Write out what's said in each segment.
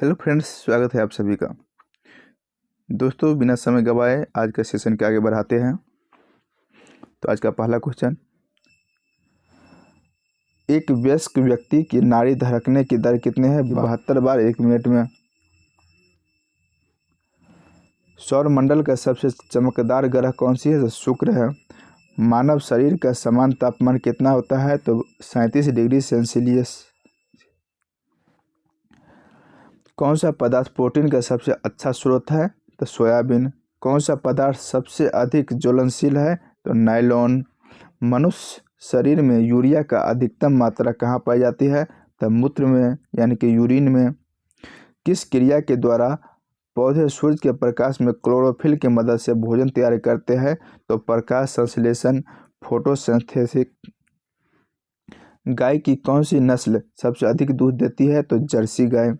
Hello friends, स्वागत है आप सभी का। दोस्तों, बिना समय गवाए आज का सेशन के आगे बढ़ाते हैं। तो आज का पहला क्वेश्चन, एक वयस्क व्यक्ति की नाड़ी धड़कने की दर कितने हैं? 72 बार 1 मिनट में। सौर मंडल का सबसे चमकदार ग्रह कौन सी है? तो शुक्र है। मानव शरीर का समान तापमान कितना होता है? तो 37 डिग्री सेल्सियस। कौन सा पदार्थ प्रोटीन का सबसे अच्छा स्रोत है? तो सोयाबीन। कौन सा पदार्थ सबसे अधिक ज्वलनशील है? तो नायलॉन। मनुष्य शरीर में यूरिया का अधिकतम मात्रा कहाँ पाई जाती है? तो मूत्र में, यानी कि यूरिन में। किस क्रिया के द्वारा पौधे सूर्य के प्रकाश में क्लोरोफिल की मदद से भोजन तैयार करते हैं? तो प्रकाश संश्लेषण, फोटोसिंथेसिस। गाय की कौन सी नस्ल सबसे अधिक दूध देती है? तो जर्सी गाय।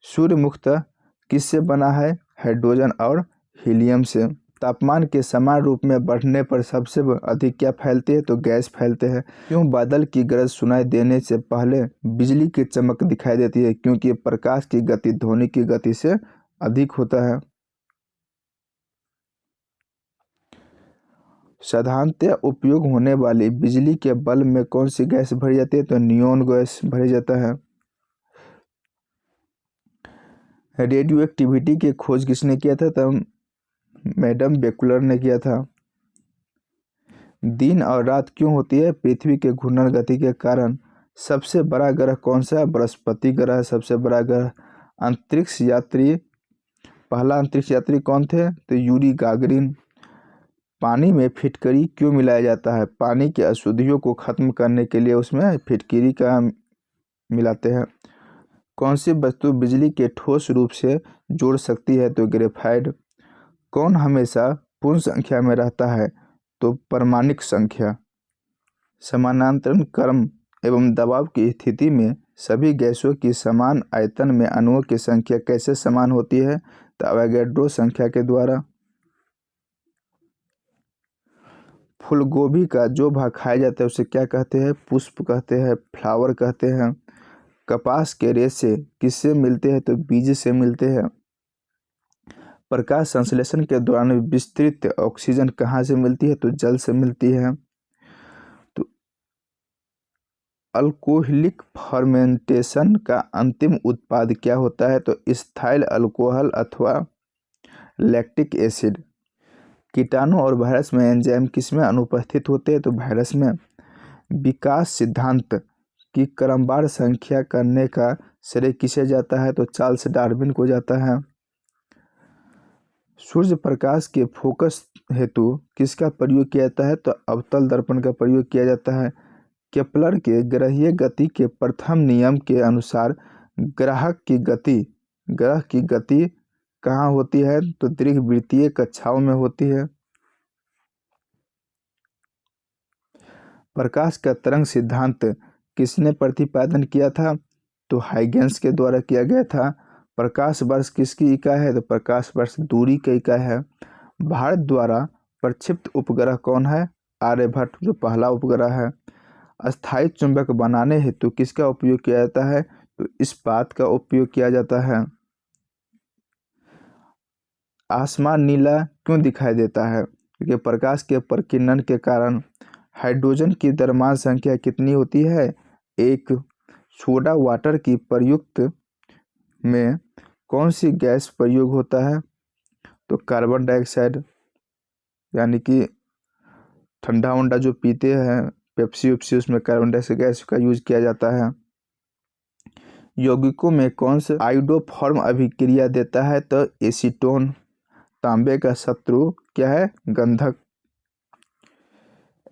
सूर्य मुख्यतः किससे बना है? हाइड्रोजन और हीलियम से। तापमान के समान रूप में बढ़ने पर सबसे अधिक क्या फैलती है? तो गैस फैलते हैं। क्यों बादल की गरज सुनाई देने से पहले बिजली की चमक दिखाई देती है? क्योंकि प्रकाश की गति ध्वनि की गति से अधिक होता है। साधारणतः उपयोग होने वाली बिजली के बल्ब में कौन सी गैस भरी जाती है? तो नियोन गैस भरी जाता है। रेडियो एक्टिविटी की खोज किसने किया था? तो मैडम बेकुलर ने किया था। दिन और रात क्यों होती है? पृथ्वी के घूर्णन गति के कारण। सबसे बड़ा ग्रह कौन सा है? बृहस्पति ग्रह है सबसे बड़ा ग्रह। अंतरिक्ष यात्री, पहला अंतरिक्ष यात्री कौन थे? तो यूरी गागरिन। पानी में फिटकरी क्यों मिलाया जाता है? पानी की अशुद्धियों को खत्म करने के लिए उसमें फिटकरी का मिलाते हैं। कौन सी वस्तु बिजली के ठोस रूप से जोड़ सकती है? तो ग्रेफाइट। कौन हमेशा पूर्ण संख्या में रहता है? तो परमाणिक संख्या। समानांतर क्रम एवं दबाव की स्थिति में सभी गैसों की समान आयतन में अणुओं की संख्या कैसे समान होती है? तो अवोगाड्रो संख्या के द्वारा। फूलगोभी का जो भाग खाया जाता है उसे क्या कहते हैं? पुष्प कहते हैं, फ्लावर कहते हैं। कपास के रेशे किससे मिलते हैं? तो बीज से मिलते हैं। प्रकाश संश्लेषण के दौरान विस्तृत ऑक्सीजन कहाँ से मिलती है? तो जल से मिलती है। तो अल्कोहलिक फर्मेंटेशन का अंतिम उत्पाद क्या होता है? तो इथाइल अल्कोहल अथवा लैक्टिक एसिड। कीटाणु और वायरस में एंजाइम किसमें अनुपस्थित होते हैं? तो वायरस में। विकास सिद्धांत की क्रमवार संख्या करने का श्रेय किसे जाता है? तो चार्ल्स डार्विन को जाता है। सूर्य प्रकाश के फोकस हेतु किसका प्रयोग किया जाता है? तो अवतल दर्पण का प्रयोग किया जाता है। केपलर के ग्रहीय गति के प्रथम नियम के अनुसार ग्रह की गति कहाँ होती है? तो दीर्घवृत्तीय कक्षाओं में होती है। प्रकाश का तरंग सिद्धांत किसने प्रतिपादन किया था? तो हाइगेंस के द्वारा किया गया था। प्रकाश वर्ष किसकी इकाई है? तो प्रकाश वर्ष दूरी की इकाई है। भारत द्वारा प्रक्षिप्त उपग्रह कौन है? आर्यभट्ट, जो पहला उपग्रह है। अस्थायी चुंबक बनाने हेतु किसका उपयोग किया जाता है? तो इस्पात का उपयोग किया जाता है। आसमान नीला क्यों दिखाई देता है? क्योंकि प्रकाश के प्रकीर्णन के कारण। हाइड्रोजन की द्रव्यमान संख्या कितनी होती है? 1। सोडा वाटर की प्रयुक्त में कौन सी गैस प्रयोग होता है? तो कार्बन डाइऑक्साइड, यानी कि ठंडा वंडा जो पीते हैं पेप्सी उप्सी, उसमें कार्बन डाइऑक्साइड गैस का यूज किया जाता है। यौगिकों में कौन सा आयोडोफॉर्म अभिक्रिया देता है? तो एसीटोन। तांबे का शत्रु क्या है? गंधक।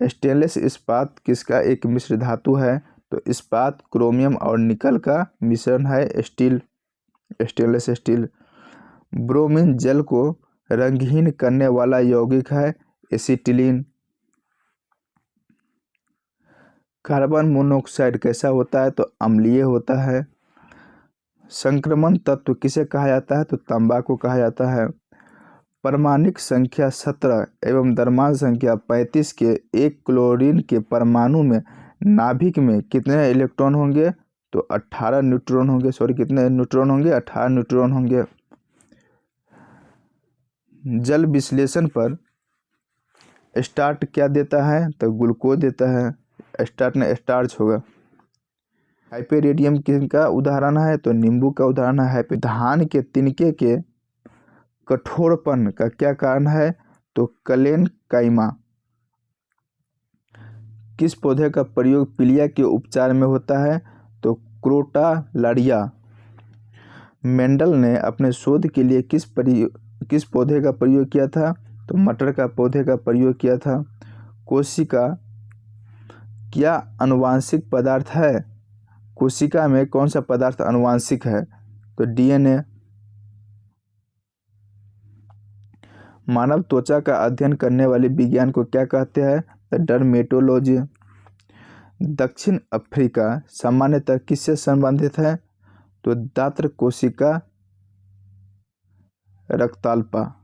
स्टेनलेस इस्पात किसका एक मिश्र धातु है? तो इस्पात क्रोमियम और निकल का मिश्रण है, स्टील, स्टेनलेस स्टील। ब्रोमीन जल को रंगहीन करने वाला यौगिक है, एसिटिलीन। कार्बन मोनोऑक्साइड कैसा होता है? तो अम्लीय होता है। संक्रमण तत्व किसे कहा जाता है? तो तंबाकू कहा जाता है। परमाणिक संख्या 17 एवं द्रव्यमान संख्या 35 के एक क्लोरीन के परमाणु में नाभिक में कितने इलेक्ट्रॉन होंगे? तो 18 न्यूट्रॉन होंगे, सॉरी कितने न्यूट्रॉन होंगे, 18 न्यूट्रॉन होंगे। जल विश्लेषण पर स्टार्ट क्या देता है, तो ग्लूकोज देता है, स्टार्ट ने स्टार्च होगा। हाइपेरेडियम किसका उदाहरण है, तो नींबू का उदाहरण है। धान के तिनके के कठोरपन का क्या कारण है, तो कलेन काइमा। किस पौधे का प्रयोग पीलिया के उपचार में होता है, तो क्रोटालारिया। मेंडल ने अपने शोध के लिए किस पौधे का प्रयोग किया था, तो मटर का पौधे का प्रयोग किया था। कोशिका क्या आनुवांशिक पदार्थ है, कोशिका में कौन सा पदार्थ आनुवांशिक है, तो डीएनए। मानव त्वचा का अध्ययन करने वाले विज्ञान को क्या कहते हैं, तो डर्मेटोलॉजी। दक्षिण अफ्रीका सामान्यतः किससे संबंधित है, तो दात्र कोशिका रक्ताल्पा।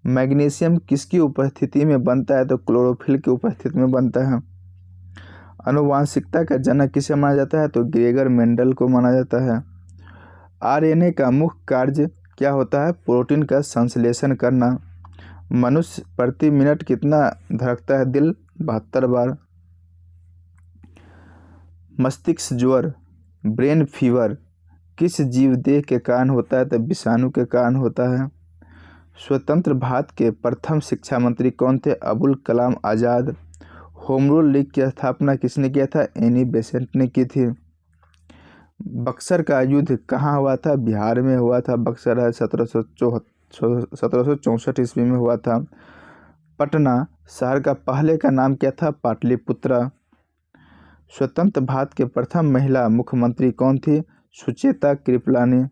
मैग्नीशियम किसकी उपस्थिति में बनता है, तो क्लोरोफिल की उपस्थिति में बनता है। आनुवांशिकता का जनक किसे माना जाता है, तो ग्रेगर मेंडल को माना जाता है। आरएनए का मुख्य कार्य क्या होता है, प्रोटीन का संश्लेषण करना। मनुष्य प्रति मिनट कितना धड़कता है दिल, 72 बार। मस्तिष्क ज्वर ब्रेन फीवर किस जीव देह के कारण होता है, तो विषाणु के कारण होता है। स्वतंत्र भारत के प्रथम शिक्षा मंत्री कौन थे, Abul Kalam Azad. Home rule league की स्थापना किसने किया था, एनी बेसेंट ने की थी। बक्सर का युद्ध कहाँ हुआ था, बिहार में हुआ था। बक्सर है 1764 ईस्वी में हुआ था। पटना शहर का पहले का नाम क्या था, पाटलिपुत्रा। स्वतंत्र भारत के प्रथम महिला मुख्यमंत्री कौन थी, सुचेता कृपलानी।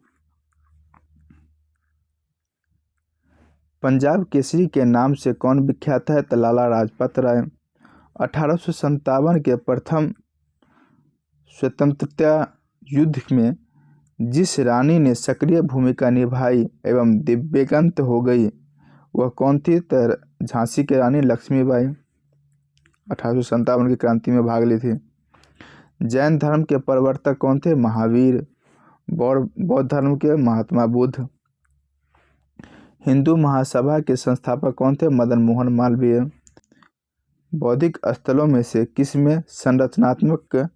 पंजाब केसरी के नाम से कौन विख्यात है, तो लाला लाजपत राय। 1857 के प्रथम स्वतंत्रता युद्ध में जिस रानी ने सक्रिय भूमिका निभाई एवं दिव्यगंत हो गई वह कौन थी, तो झांसी की रानी लक्ष्मीबाई। 1857 की क्रांति में भाग ली थी। जैन धर्म के प्रवर्तक कौन थे, महावीर। बौद्ध धर्म के महात्मा बुद्ध। हिंदू महासभा के संस्थापक कौन थे, मदन मोहन मालवीय। बौद्धिक स्थलों में से किस में संरचनात्मक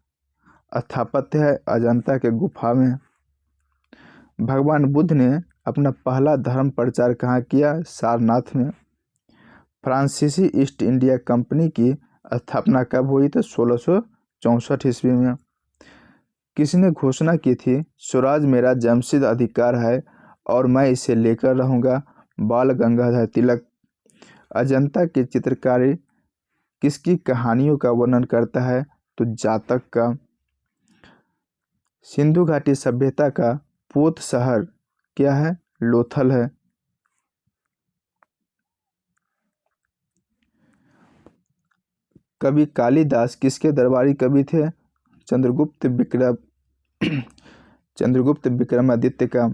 स्थापत्य है, अजंता के गुफा में। भगवान बुद्ध ने अपना पहला धर्म प्रचार कहाँ किया, सारनाथ में। फ्रांसीसी ईस्ट इंडिया कंपनी की स्थापना कब हुई, तो 1664 ईस्वी में। किसने घोषणा की थी, स्वराज मेरा जन्मसिद्ध अधिकार है और मैं इसे लेकर रहूँगा, बाल गंगाधर तिलक। अजंता की चित्रकारी किसकी कहानियों का वर्णन करता है, तो जातक का। सिंधु घाटी सभ्यता का पोत शहर क्या है, लोथल है। कवि कालिदास किसके दरबारी कवि थे, चंद्रगुप्त विक्रमादित्य का।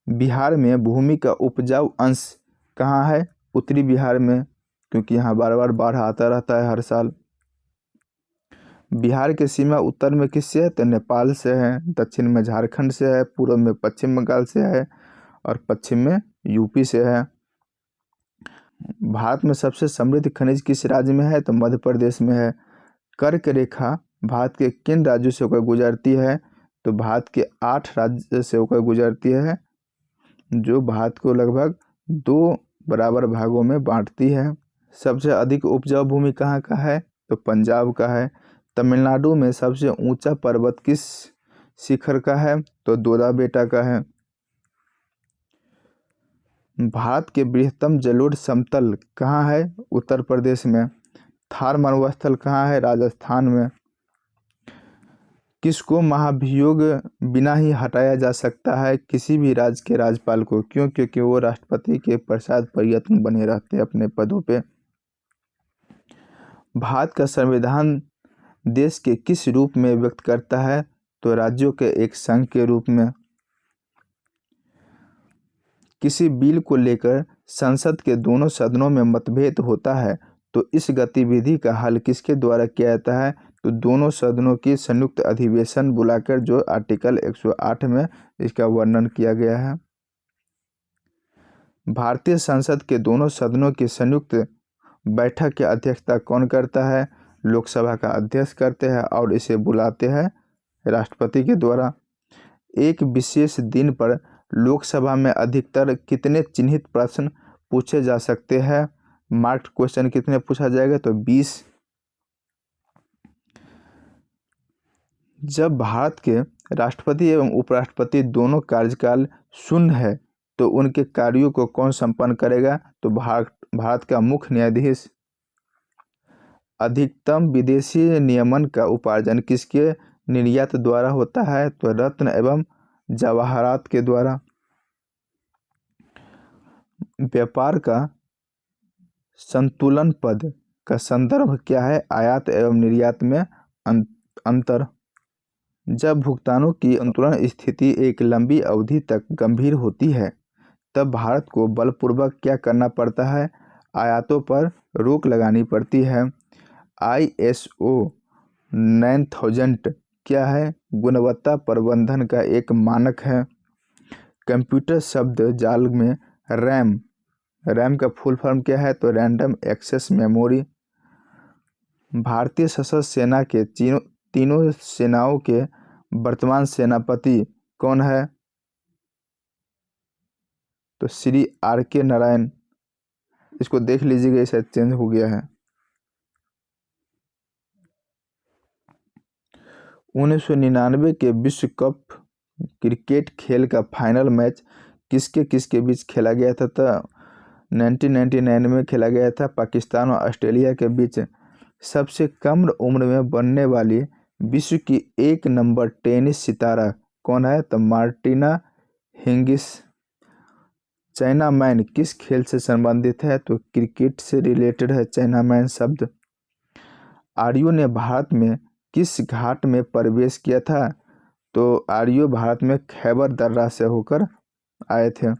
बिहार में भूमि का उपजाऊ अंश कहाँ है, उत्तरी बिहार में, क्योंकि यहाँ बार बार बाढ़ आता रहता है हर साल। बिहार की सीमा उत्तर में किससे है, तो नेपाल से है। दक्षिण में झारखंड से है, पूर्व में पश्चिम बंगाल से है और पश्चिम में यूपी से है। भारत में सबसे समृद्ध खनिज किस राज्य में है, तो मध्य प्रदेश में है। कर्क रेखा भारत के किन राज्यों से होकर गुजरती है, तो भारत के 8 राज्य से होकर गुजरती है, जो भारत को लगभग 2 बराबर भागों में बांटती है। सबसे अधिक उपजाऊ भूमि कहाँ का है, तो पंजाब का है। तमिलनाडु में सबसे ऊंचा पर्वत किस शिखर का है, तो दोदा बेटा का है। भारत के बृहत्तम जलोढ़ समतल कहाँ है, उत्तर प्रदेश में। थार मरुस्थल कहाँ है, राजस्थान में। किसको महाभियोग बिना ही हटाया जा सकता है, किसी भी राज्य के राज्यपाल को, क्यों, क्योंकि वो राष्ट्रपति के पश्चात प्रयत्न बने रहते हैं अपने पदों पे। भारत का संविधान देश के किस रूप में व्यक्त करता है, तो राज्यों के एक संघ के रूप में। किसी बिल को लेकर संसद के दोनों सदनों में मतभेद होता है तो इस गतिविधि का हल किसके द्वारा किया जाता है? तो दोनों सदनों की संयुक्त अधिवेशन बुलाकर, जो आर्टिकल 108 में इसका वर्णन किया गया है। भारतीय संसद के दोनों सदनों की संयुक्त बैठक की अध्यक्षता कौन करता है? लोकसभा का अध्यक्ष करते हैं और इसे बुलाते हैं राष्ट्रपति के द्वारा। एक विशेष दिन पर लोकसभा में अधिकतर कितने चिन्हित प्रश्न पूछे जा सकते हैं? मार्क्ड क्वेश्चन कितने पूछा जाएगा? तो 20। जब भारत के राष्ट्रपति एवं उपराष्ट्रपति दोनों कार्यकाल शून्य है तो उनके कार्यों को कौन संपन्न करेगा? तो भारत का मुख्य न्यायाधीश। अधिकतम विदेशी नियमन का उपार्जन किसके निर्यात द्वारा होता है? तो रत्न एवं जवाहरात के द्वारा। व्यापार का संतुलन पद का संदर्भ क्या है? आयात एवं निर्यात में अंतर। जब भुगतानों की संतुलन स्थिति एक लंबी अवधि तक गंभीर होती है तब भारत को बलपूर्वक क्या करना पड़ता है? आयातों पर रोक लगानी पड़ती है। ISO 9000 क्या है? गुणवत्ता प्रबंधन का एक मानक है। कंप्यूटर शब्द जाल में रैम का फुल फॉर्म क्या है? तो रैंडम एक्सेस मेमोरी। भारतीय सशस्त्र सेना के तीनों सेनाओं के वर्तमान सेनापति कौन है? तो श्री RK नारायण। इसको देख लीजिएगा, इसे चेंज हो गया है। 1999 के विश्व कप क्रिकेट खेल का फाइनल मैच किसके बीच खेला गया था? तो 1999 में खेला गया था पाकिस्तान और ऑस्ट्रेलिया के बीच। सबसे कम उम्र में बनने वाली विश्व की 1 नंबर टेनिस सितारा कौन है? तो मार्टिना हिंगिस। चाइना मैन किस खेल से संबंधित है? तो क्रिकेट से रिलेटेड है चाइना मैन शब्द। आर्यों ने भारत में किस घाट में प्रवेश किया था? तो आर्यों भारत में खैबर दर्रा से होकर आए थे।